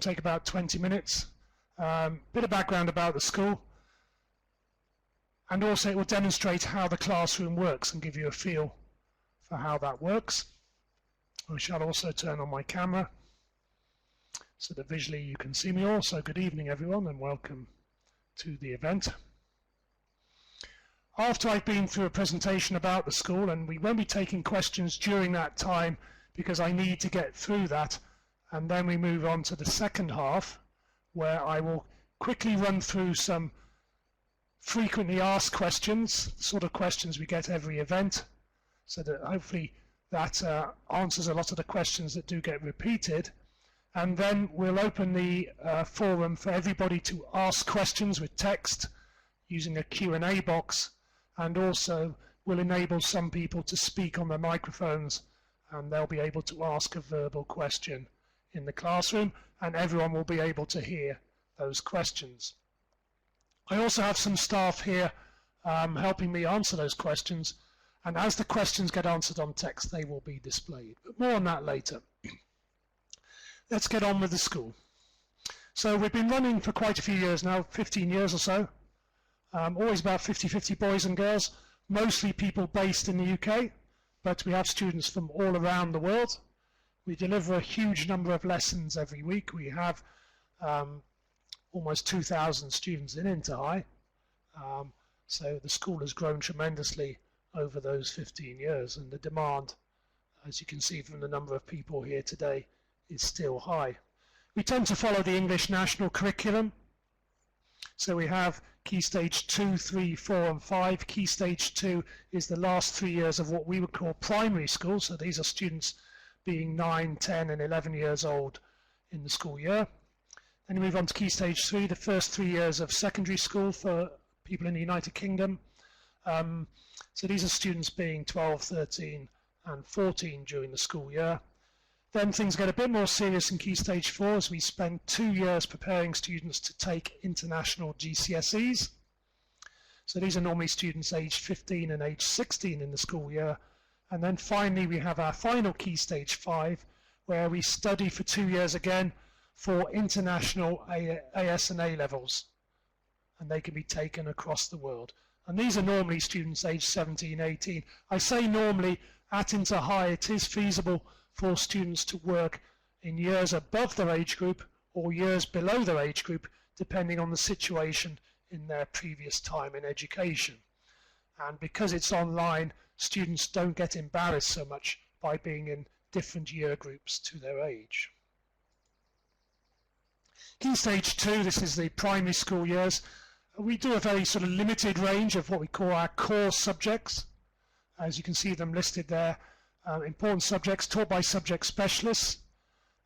take about 20 minutes. Bit of background about the school, and also it will demonstrate how the classroom works and give you a feel for how that works. I shall also turn on my camera so that visually you can see me all. So good evening everyone and welcome to the event. After I've been through a presentation about the school, and we won't be taking questions during that time because I need to get through that, and then we move on to the second half where I will quickly run through some frequently asked questions, the sort of questions we get every event, so that hopefully that answers a lot of the questions that do get repeated. And then we'll open the forum for everybody to ask questions with text using a Q&A box, and also we'll enable some people to speak on their microphones, and they'll be able to ask a verbal question in the classroom, and everyone will be able to hear those questions. I also have some staff here helping me answer those questions, and as the questions get answered on text, they will be displayed. But more on that later. Let's get on with the school. So we've been running for quite a few years now, 15 years or so. Always about 50-50 boys and girls, mostly people based in the UK, but we have students from all around the world. We deliver a huge number of lessons every week. We have almost 2,000 students in InterHigh. So the school has grown tremendously over those 15 years, and the demand, as you can see from the number of people here today, is still high. We tend to follow the English national curriculum. So we have Key Stage 2, 3, 4 and 5. Key Stage 2 is the last 3 years of what we would call primary school. So these are students being 9, 10 and 11 years old in the school year. Then you move on to Key Stage 3, the first 3 years of secondary school for people in the United Kingdom. So these are students being 12, 13 and 14 during the school year. Then things get a bit more serious in Key Stage 4 as we spend 2 years preparing students to take international GCSEs. So these are normally students aged 15 and aged 16 in the school year. And then finally we have our final Key Stage 5, where we study for 2 years again for international AS and A Levels. And they can be taken across the world. And these are normally students aged 17, 18. I say normally, at InterHigh it is feasible for students to work in years above their age group or years below their age group, depending on the situation in their previous time in education. And because it's online, students don't get embarrassed so much by being in different year groups to their age. Key Stage 2, this is the primary school years. We do a very sort of limited range of what we call our core subjects. As you can see them listed there, important subjects taught by subject specialists,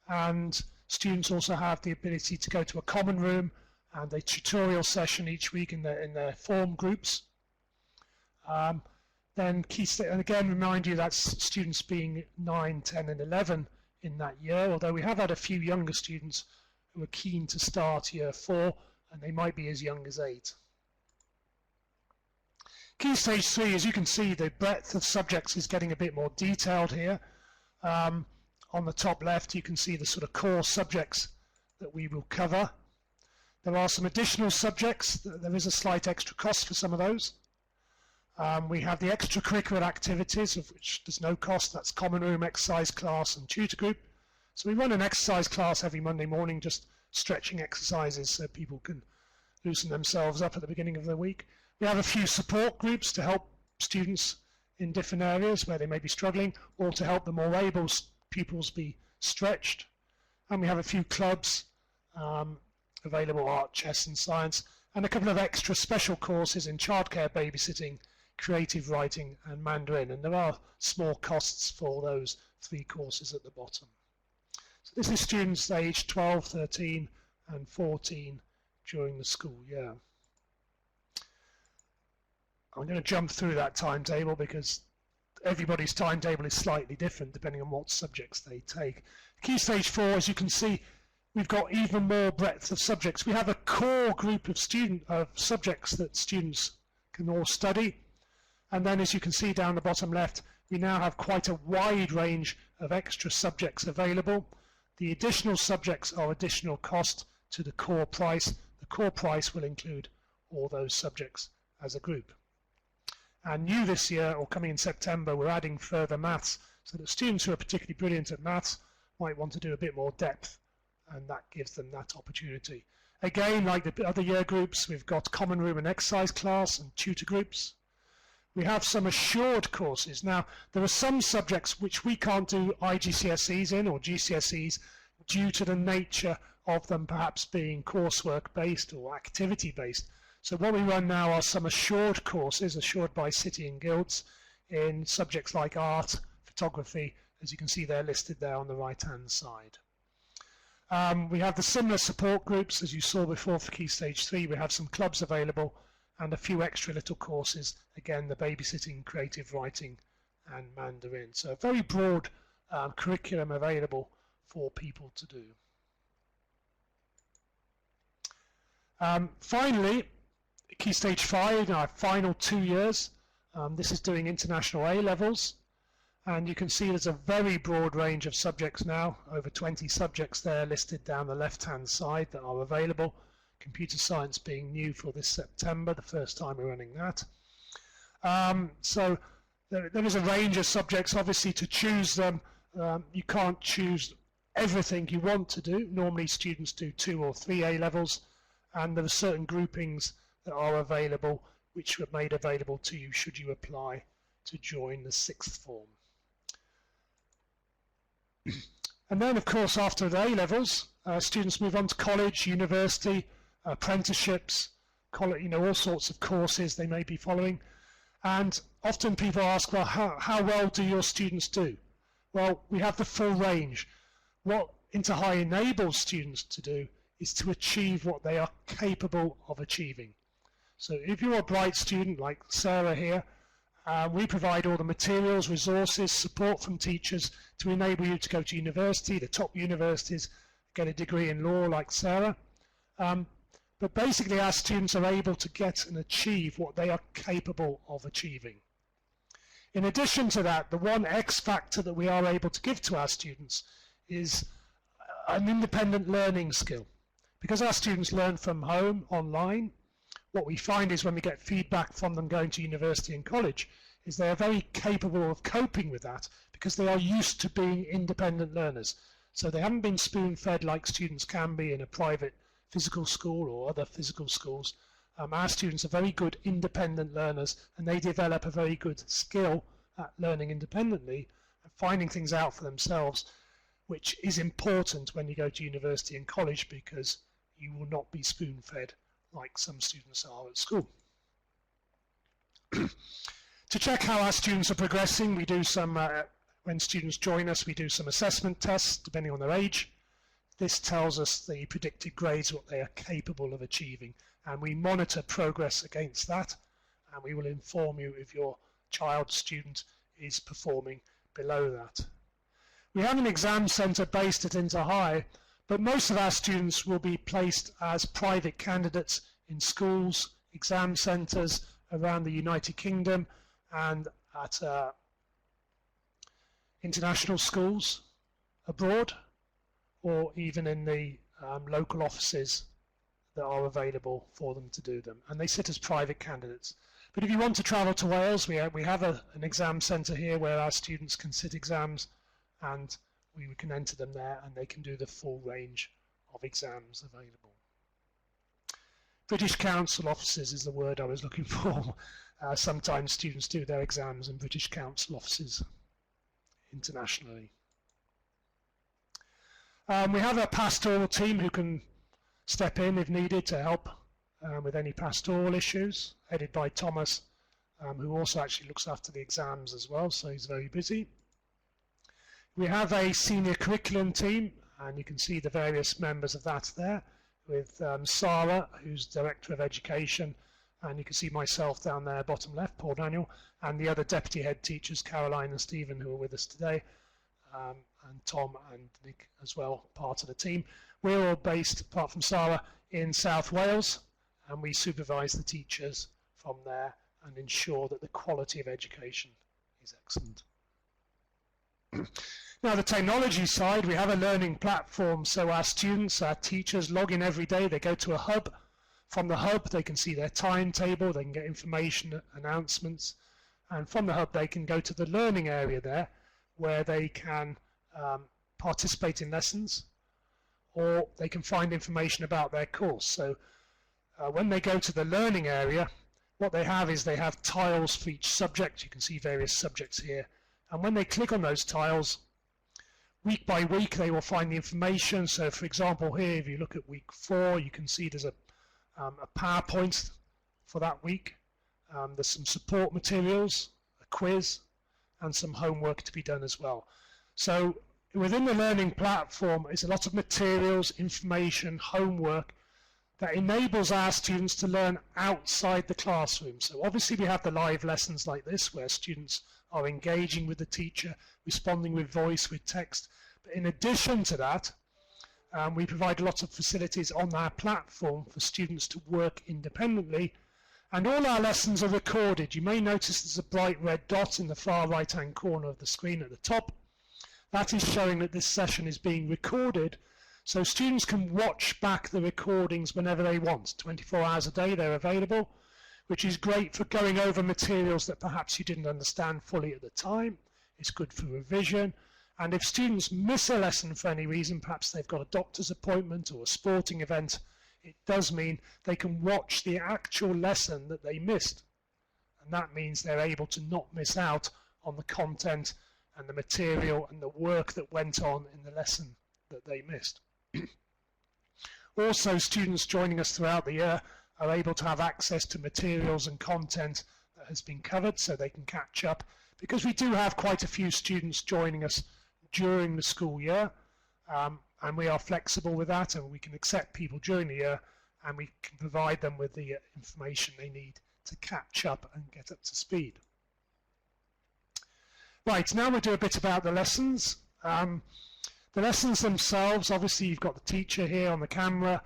and students also have the ability to go to a common room and a tutorial session each week in their form groups. Then Key Stage, and again remind you that's students being 9, 10 and 11 in that year, although we have had a few younger students who are keen to start year 4, and they might be as young as 8. Key Stage 3, as you can see, the breadth of subjects is getting a bit more detailed here. On the top left, you can see the sort of core subjects that we will cover. There are some additional subjects. There is a slight extra cost for some of those. We have the extracurricular activities, of which there's no cost. That's common room, exercise class, and tutor group. So we run an exercise class every Monday morning, just stretching exercises so people can loosen themselves up at the beginning of the week. We have a few support groups to help students in different areas where they may be struggling, or to help the more able pupils be stretched. And we have a few clubs available, art, chess and science, and a couple of extra special courses in childcare, babysitting, creative writing and Mandarin. And there are small costs for those 3 courses at the bottom. So this is students aged 12, 13 and 14 during the school year. I'm going to jump through that timetable because everybody's timetable is slightly different depending on what subjects they take. Key Stage 4, as you can see, we've got even more breadth of subjects. We have a core group of subjects that students can all study. And then, as you can see down the bottom left, we now have quite a wide range of extra subjects available. The additional subjects are additional cost to the core price. The core price will include all those subjects as a group. And new this year, or coming in September, we're adding further maths, so that students who are particularly brilliant at maths might want to do a bit more depth, and that gives them that opportunity. Again, like the other year groups, we've got common room and exercise class and tutor groups. We have some assured courses. Now, there are some subjects which we can't do IGCSEs in or GCSEs due to the nature of them perhaps being coursework based or activity based. So what we run now are some assured courses, assured by City and Guilds, in subjects like art, photography, as you can see they're listed there on the right hand side. We have the similar support groups as you saw before for Key Stage 3. We have some clubs available and a few extra little courses, again the babysitting, creative writing and Mandarin. So a very broad curriculum available for people to do. Finally, Key Stage 5, in our final 2 years, this is doing international A levels, and you can see there's a very broad range of subjects now, over 20 subjects there listed down the left hand side that are available. Computer science being new for this September, the first time we're running that. So there is a range of subjects. Obviously, to choose them, you can't choose everything you want to do. Normally students do 2 or 3 A levels, and there are certain groupings that are available which were made available to you should you apply to join the 6th form. And then, of course, after the A levels, students move on to college, university, apprenticeships, all sorts of courses they may be following. And often people ask, well, how well do your students do? Well, we have the full range. What InterHigh enables students to do is to achieve what they are capable of achieving. So if you're a bright student like Sarah here, we provide all the materials, resources, support from teachers to enable you to go to university, the top universities, get a degree in law like Sarah. But basically our students are able to get and achieve what they are capable of achieving. In addition to that, the one X factor that we are able to give to our students is an independent learning skill. Because our students learn from home, online, what we find is when we get feedback from them going to university and college is they are very capable of coping with that because they are used to being independent learners. So they haven't been spoon-fed like students can be in a private physical school or other physical schools. Our students are very good independent learners, and they develop a very good skill at learning independently and finding things out for themselves, which is important when you go to university and college because you will not be spoon-fed like some students are at school. To check how our students are progressing, we do some, when students join us, we do some assessment tests depending on their age. This tells us the predicted grades, what they are capable of achieving, and we monitor progress against that, and we will inform you if your child student is performing below that. We have an exam centre based at InterHigh, but most of our students will be placed as private candidates in schools, exam centres around the United Kingdom and at international schools abroad, or even in the local offices that are available for them to do them. And they sit as private candidates. But if you want to travel to Wales, we have an exam centre here where our students can sit exams, and we can enter them there and they can do the full range of exams available. British Council offices is the word I was looking for. Sometimes students do their exams in British Council offices internationally. We have a pastoral team who can step in if needed to help with any pastoral issues, headed by Thomas, who also actually looks after the exams as well, so he's very busy. We have a senior curriculum team, and you can see the various members of that there, with Sarah, who's Director of Education, and you can see myself down there, bottom left, Paul Daniel, and the other deputy head teachers, Caroline and Stephen, who are with us today, and Tom and Nick as well, part of the team. We're all based, apart from Sarah, in South Wales, and we supervise the teachers from there and ensure that the quality of education is excellent. Now the technology side, we have a learning platform, so our students, our teachers log in every day, they go to a hub. From the hub they can see their timetable, they can get information, announcements, and from the hub they can go to the learning area there where they can participate in lessons, or they can find information about their course. So when they go to the learning area, what they have is they have tiles for each subject. You can see various subjects here, and when they click on those tiles, week by week they will find the information. So for example here, if you look at week 4, you can see there's a PowerPoint for that week. There's some support materials, a quiz, and some homework to be done as well. So within the learning platform is a lot of materials, information, homework that enables our students to learn outside the classroom. So obviously we have the live lessons like this where students are engaging with the teacher, responding with voice, with text. But in addition to that, we provide lots of facilities on our platform for students to work independently, and all our lessons are recorded. You may notice there's a bright red dot in the far right hand corner of the screen at the top. That is showing that this session is being recorded, so students can watch back the recordings whenever they want. 24 hours a day they're available, which is great for going over materials that perhaps you didn't understand fully at the time. It's good for revision. And if students miss a lesson for any reason, perhaps they've got a doctor's appointment or a sporting event, it does mean they can watch the actual lesson that they missed. And that means they're able to not miss out on the content and the material and the work that went on in the lesson that they missed. Also, students joining us throughout the year are able to have access to materials and content that has been covered, so they can catch up, because we do have quite a few students joining us during the school year, and we are flexible with that, and we can accept people during the year, and we can provide them with the information they need to catch up and get up to speed. Right, now we'll do a bit about the lessons. The lessons themselves, obviously you've got the teacher here on the camera.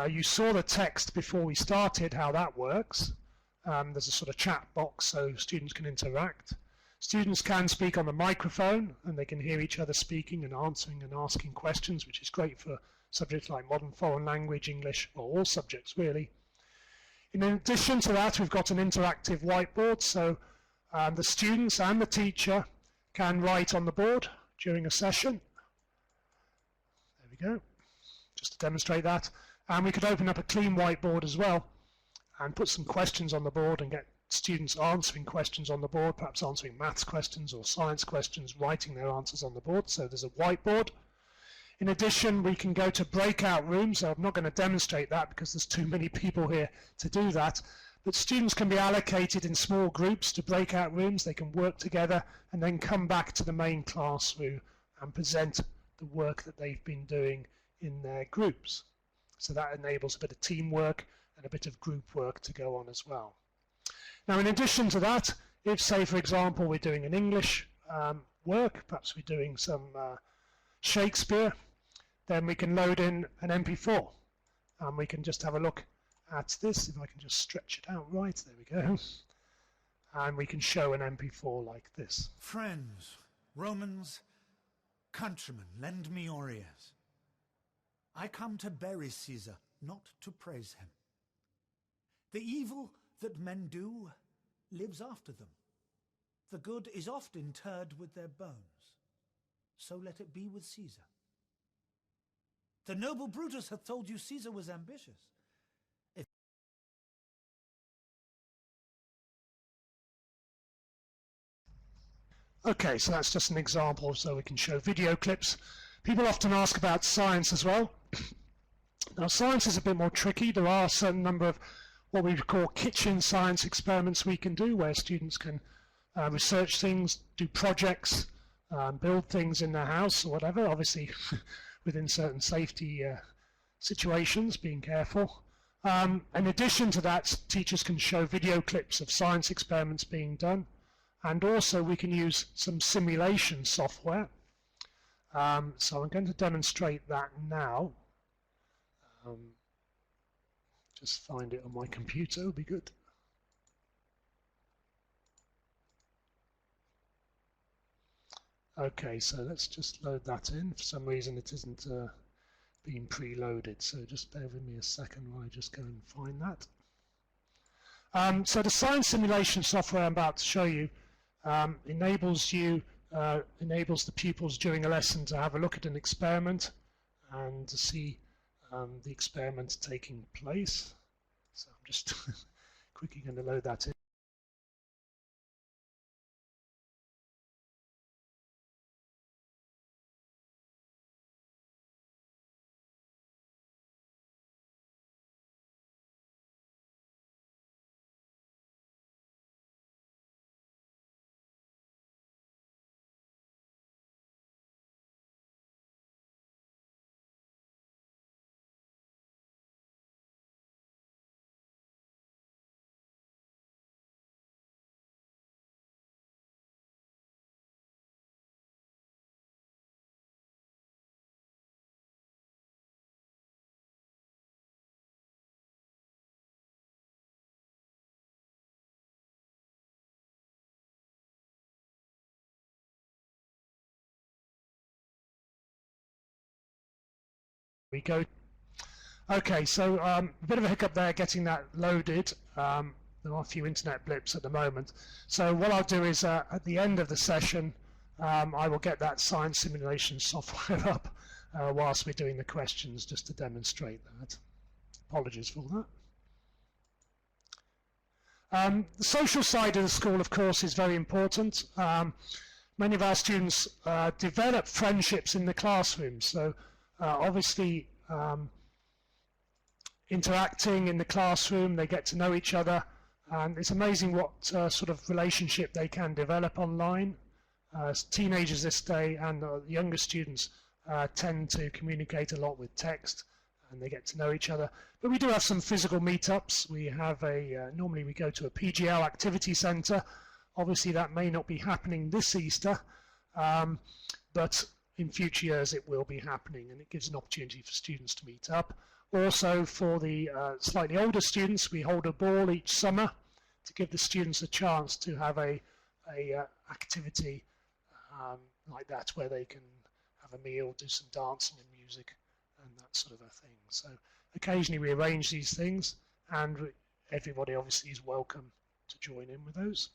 You saw the text before we started, how that works. There's a sort of chat box so students can interact. Students can speak on the microphone and they can hear each other speaking and answering and asking questions, which is great for subjects like modern foreign language, English, or all subjects really. In addition to that, we've got an interactive whiteboard, so the students and the teacher can write on the board during a session. There we go, just to demonstrate that. And we could open up a clean whiteboard as well and put some questions on the board and get students answering questions on the board, perhaps answering maths questions or science questions, writing their answers on the board. So there's a whiteboard. In addition, we can go to breakout rooms. So I'm not going to demonstrate that because there's too many people here to do that. But students can be allocated in small groups to breakout rooms. They can work together and then come back to the main classroom and present the work that they've been doing in their groups. So that enables a bit of teamwork and a bit of group work to go on as well. Now, in addition to that, if, say, for example, we're doing an English work, perhaps we're doing some Shakespeare, then we can load in an MP4. And we can just have a look at this. If I can just stretch it out right, there we go. And we can show an MP4 like this. Friends, Romans, countrymen, lend me your ears. I come to bury Caesar, not to praise him. The evil that men do lives after them. The good is oft interred with their bones. So let it be with Caesar. The noble Brutus hath told you Caesar was ambitious. Okay, so that's just an example, so we can show video clips. People often ask about science as well. Now, science is a bit more tricky. There are a certain number of what we call kitchen science experiments we can do, where students can research things, do projects, build things in their house or whatever, obviously within certain safety situations, being careful. In addition to that, teachers can show video clips of science experiments being done, and also we can use some simulation software. So I'm going to demonstrate that now. Just find it on my computer would be good. Okay, so let's just load that in. For some reason it isn't being preloaded, so just bear with me a second while I just go and find that. So the science simulation software I'm about to show you enables the pupils during a lesson to have a look at an experiment and to see the experiment taking place. So I'm just quickly going to load that in. We go. Okay, so a bit of a hiccup there getting that loaded. There are a few internet blips at the moment. So what I'll do is at the end of the session, I will get that science simulation software up whilst we're doing the questions, just to demonstrate that. Apologies for that. The social side of the school, of course, is very important. Many of our students develop friendships in the classroom, so obviously interacting in the classroom, they get to know each other, and it's amazing what sort of relationship they can develop online. Teenagers this day and younger students tend to communicate a lot with text, and they get to know each other. But we do have some physical meetups. We have normally we go to a PGL activity centre. Obviously that may not be happening this Easter, but in future years it will be happening, and it gives an opportunity for students to meet up. Also, for the slightly older students, we hold a ball each summer to give the students a chance to have a activity like that, where they can have a meal, do some dancing and music and that sort of a thing. So occasionally we arrange these things, and everybody obviously is welcome to join in with those.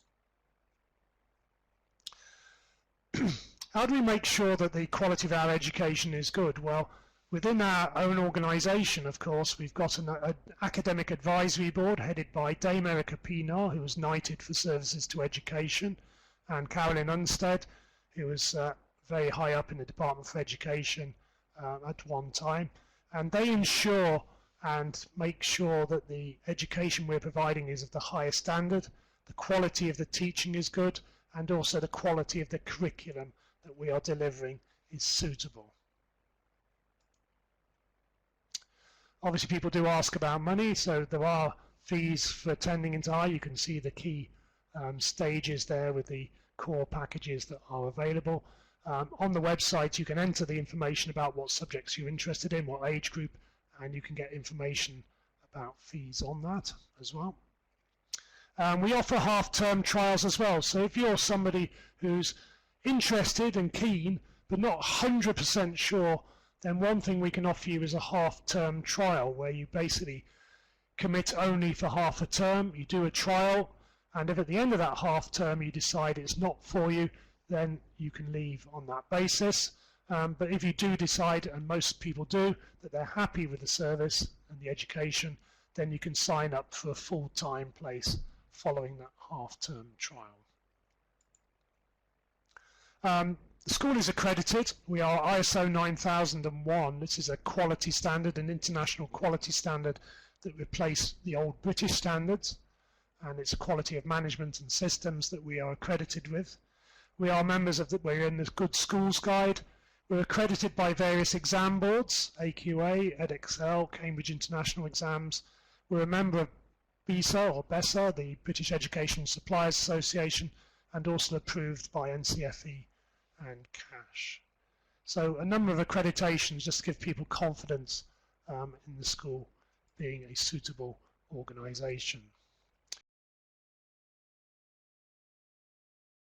How do we make sure that the quality of our education is good? Well, within our own organisation, of course, we've got an academic advisory board headed by Dame Erica Pinar, who was knighted for services to education, and Carolyn Unstead, who was very high up in the Department for Education at one time. And they ensure and make sure that the education we're providing is of the highest standard, the quality of the teaching is good, and also the quality of the curriculum that we are delivering is suitable. Obviously people do ask about money, so there are fees for attending InterHigh. You can see the key stages there with the core packages that are available. On the website you can enter the information about what subjects you're interested in, what age group, and you can get information about fees on that as well. We offer half-term trials as well, so if you're somebody who's interested and keen but not 100% sure, then one thing we can offer you is a half-term trial, where you basically commit only for half a term. You do a trial, and if at the end of that half term you decide it's not for you, then you can leave on that basis. But if you do decide, and most people do, that they're happy with the service and the education, then you can sign up for a full-time place following that half-term trial. The school is accredited. We are ISO 9001. This is a quality standard, an international quality standard that replaced the old British standards, and it's a quality of management and systems that we are accredited with. We are members of we're in the Good Schools Guide. We're accredited by various exam boards, AQA, EdXL, Cambridge International Exams. We're a member of BESA or BESA, the British Education Suppliers Association, and also approved by NCFE and CASH. So a number of accreditations just to give people confidence in the school being a suitable organisation.